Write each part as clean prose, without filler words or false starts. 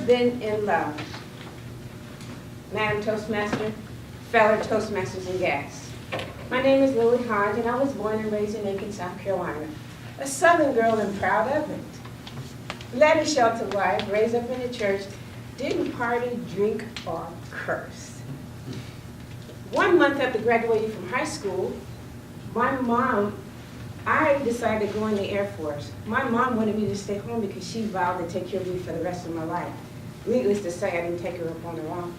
been in love. Madam Toastmaster, fellow Toastmasters and guests. My name is Lillie Hodge, and I was born and raised in Aiken, South Carolina. A Southern girl and proud of it. Led a sheltered life, raised up in the church, didn't party, drink, or curse. 1 month after graduating from high school, I decided to go in the Air Force. My mom wanted me to stay home because she vowed to take care of me for the rest of my life. Needless to say, I didn't take her up on her offer.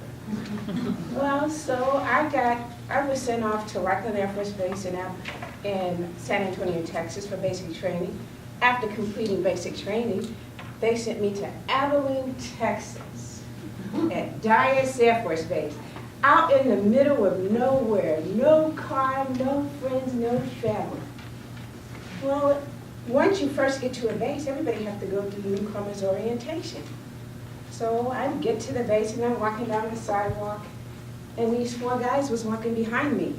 Well, so I was sent off to Rockland Air Force Base in San Antonio, Texas for basic training. After completing basic training, they sent me to Abilene, Texas at Dyess Air Force Base. Out in the middle of nowhere, no car, no friends, no family. Well, once you first get to a base, everybody has to go through newcomer's orientation. So I get to the base and I'm walking down the sidewalk, and these 4 guys was walking behind me.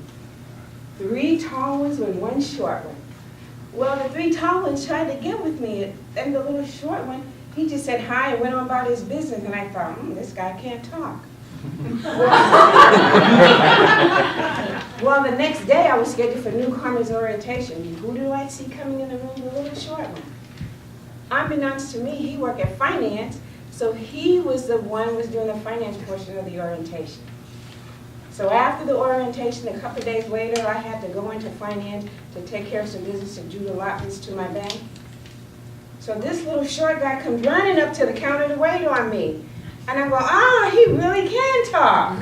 3 tall ones and 1 short one. Well, the 3 tall ones tried to get with me, and the little short one, he just said hi and went on about his business, and I thought, this guy can't talk. Well, the next day I was scheduled for newcomers orientation. Who do I see coming in the room? The little short one. Unbeknownst to me, he worked at finance, so he was the one who was doing the finance portion of the orientation. So after the orientation, a couple of days later, I had to go into finance to take care of some business and do allotments to my bank. So this little short guy comes running up to the counter to wait on me. And I'm going, he really can talk.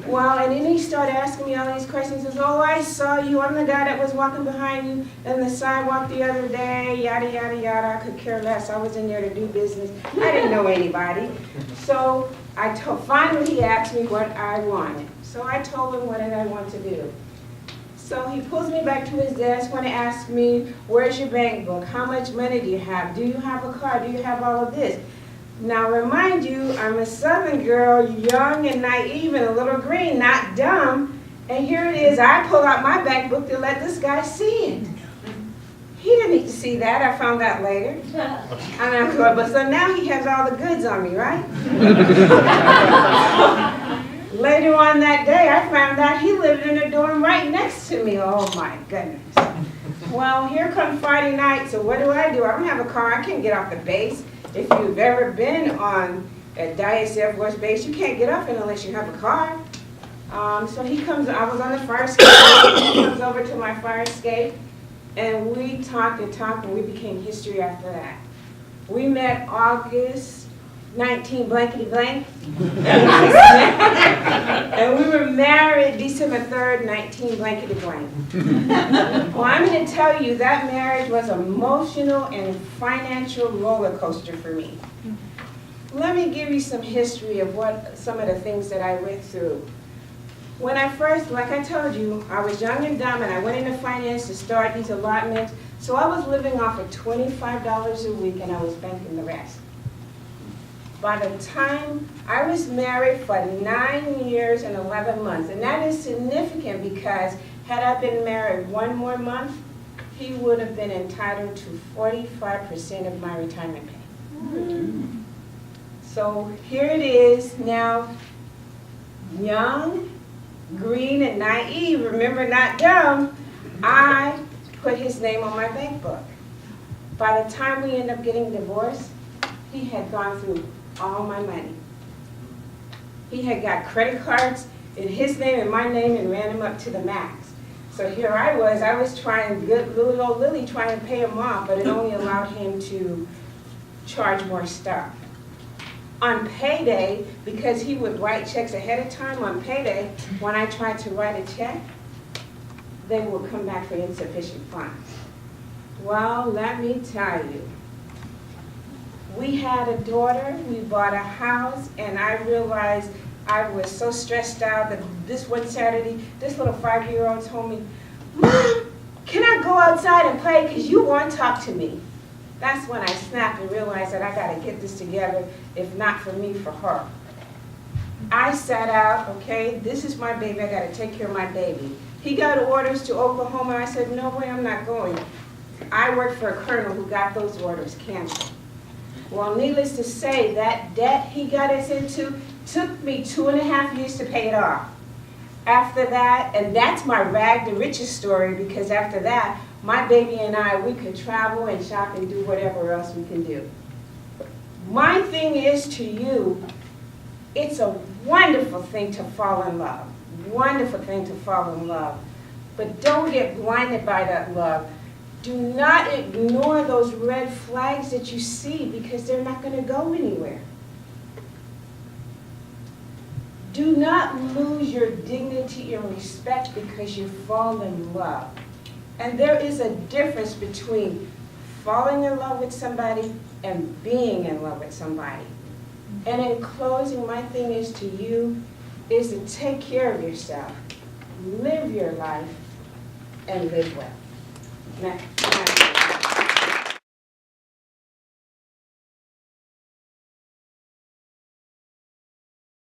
Well, and then he started asking me all these questions. He says, I saw you. I'm the guy that was walking behind you on the sidewalk the other day, yada, yada, yada. I could care less. I was in there to do business. I didn't know anybody. So finally he asked me what I wanted. So I told him what did I want to do. So he pulls me back to his desk when he asks me, where's your bank book? How much money do you have? Do you have a car? Do you have all of this? Now, remind you, I'm a Southern girl, young and naive and a little green, not dumb. And here it is, I pull out my bank book to let this guy see it. He didn't need to see that, I found out later. And I'm going, but so now he has all the goods on me, right? Later on that day, I found out he lived in a dorm right next to me. Oh my goodness. Well, here comes Friday night, so what do? I don't have a car, I can't get off the base. If you've ever been at Dyess Air Force Base, you can't get off it unless you have a car. So he comes, I was on the fire escape, he comes over to my fire escape, and we talked and we became history after that. We met August 19 blankety blank, and we were married December 3rd, 19 blankety blank. Well, I'm going to tell you that marriage was an emotional and financial roller coaster for me. Let me give you some history of some of the things that I went through. When I first, like I told you, I was young and dumb, and I went into finance to start these allotments, so I was living off of $25 a week, and I was banking the rest. By the time I was married for 9 years and 11 months, and that is significant because had I been married 1 more month, he would have been entitled to 45% of my retirement pay. So here it is now, young, green, and naive, remember not dumb, I put his name on my bank book. By the time we ended up getting divorced, he had gone through all my money. He had got credit cards in his name and my name and ran him up to the max. So here I was trying, little old Lillie trying to pay him off, but it only allowed him to charge more stuff. On payday, because he would write checks ahead of time, on payday, when I tried to write a check, they would come back for insufficient funds. Well, let me tell you, we had a daughter, we bought a house, and I realized I was so stressed out that this one Saturday, this little 5-year-old told me, Mom, can I go outside and play because you won't talk to me? That's when I snapped and realized that I got to get this together, if not for me, for her. I sat out, okay, this is my baby, I got to take care of my baby. He got orders to Oklahoma, I said, no way, I'm not going. I worked for a colonel who got those orders canceled. Well, needless to say, that debt he got us into took me 2.5 years to pay it off. After that, and that's my rag to riches story, because after that, my baby and I, we could travel and shop and do whatever else we can do. My thing is to you, it's a wonderful thing to fall in love. Wonderful thing to fall in love. But don't get blinded by that love. Do not ignore those red flags that you see, because they're not going to go anywhere. Do not lose your dignity and respect because you fall in love. And there is a difference between falling in love with somebody and being in love with somebody. And in closing, my thing is to you is to take care of yourself, live your life, and live well. Now,